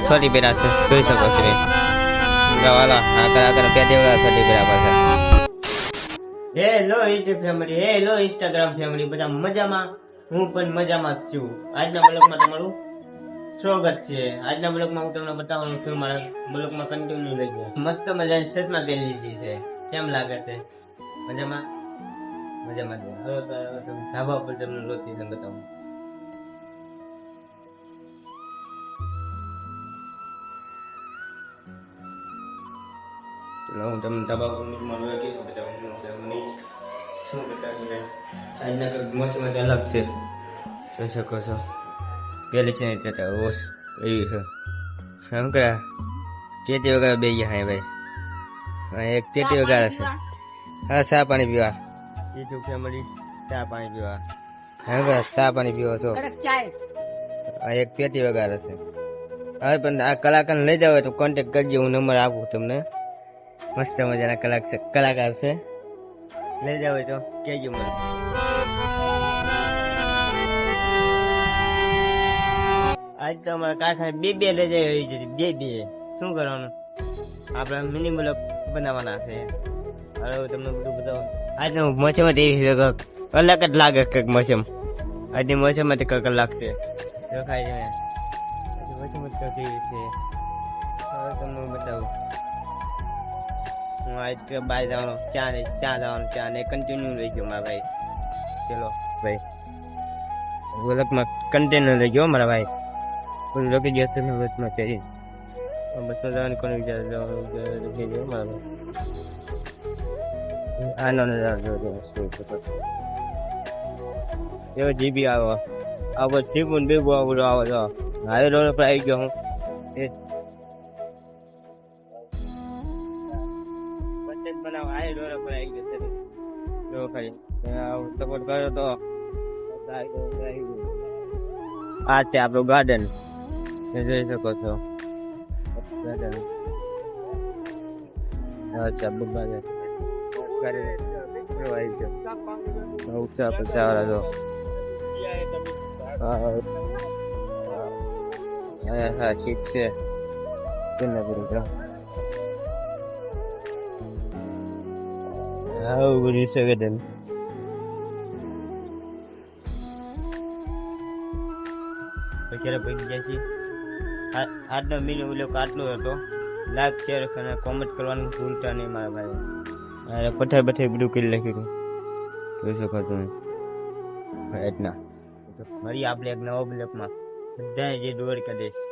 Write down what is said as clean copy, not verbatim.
છોટી para છે જોઈ શકો છો વાલા આ કલાકાર પેટી વગર છોટી પેરા પાસે hello YouTube family hello Instagram family બધા મજામાં હું પણ મજામાં જ છું આજના બ્લોગમાં તમારું સ્વાગત છે આજના બ્લોગમાં હું તમને બતાવવાનું છું મારા બ્લોગમાં કન્ટિન્યુ લઈ ગયો મસ્ત મજાની શર્ટમાં પહેરી લીધી છે કેમ લાગે છે મજામાં મજામાં હવે ધાબા પર તમને લોકેશન બતાવું હું તમને તબાકુની મળવા કે બતાવું શું બતાવીને આજના કંઈક મોસમ જ અલગ છે જોઈ શકો છો પેલી છે જતા ઓછ એવી છે શંકરા તેતી વગર બે ગયા હા ભાઈ એક તેતી વગર છે હા ચા પાણી પીવા યુટ્યુબ ફેમિલી ચા પાણી પીવા હા ચા પાણી પીવો છો એક પેટી વગર છે હવે પણ આ કલાકાર લઈ જાવ તો કોન્ટેક્ટ કરજો હું નંબર આપું તમને મસ્ત મજાના કલાકાર છે લઈ જાવ તો કેજો મને આજ તો અમારા કારખાને બે લઈ જાય બે શું કરવાનું આપણે મિની બ્લોક બનાવવાના છે હવે તમને બધું બતાવો આજનો મોસમ જ એવી અલગ જ લાગે કંઈક મોસમ આજની મોસમ જ કંઈક અલગ છે દેખાય છે મોસમ જ કંઈક એવી છે હવે તમને બતાવું હું આજ બહાર જવાનું ચા ને કન્ટિન્યુ લઈ ગયો મારા ભાઈ ચલો ભાઈ બ્લોકમાં કન્ટિન્યુ લઈ ગયો મારા ભાઈ બધું રોકી ગયો છે બસમાં ચડી બસમાં જવાનું કોને વિચાર ગયો મારા ભાઈ આનો નજારો એવો જીબી આવો જીબું બેબુ આવું આવો જો હાઈ રોડ પર આવી ગયો હું બનાવ હાઈ રોડ પર આવી ગયો જો ખાલી સપોર્ટ કર્યો તો આ છે આપણું ગાર્ડન જોઈ શકો છો ગાર્ડન અચ્છા ગાર્ડન ઉચા પચાવાળા જો હા ઠીક છે કેટલા બધું જો આવું બધું છે ગાર્ડન ક્યારે પડી જાય છે આજનો મિની બ્લોગ આટલો હતો લાઈક શેર અને કોમેન્ટ કરવાનું ભૂલતા નહીં મારા ભાઈ પઠાઈ બધું કરી લખ્યું જોઈ શકો તમે એટલા મળીએ આપણે એક નવા બ્લોગમાં બધાને જે દોડ કરીશ.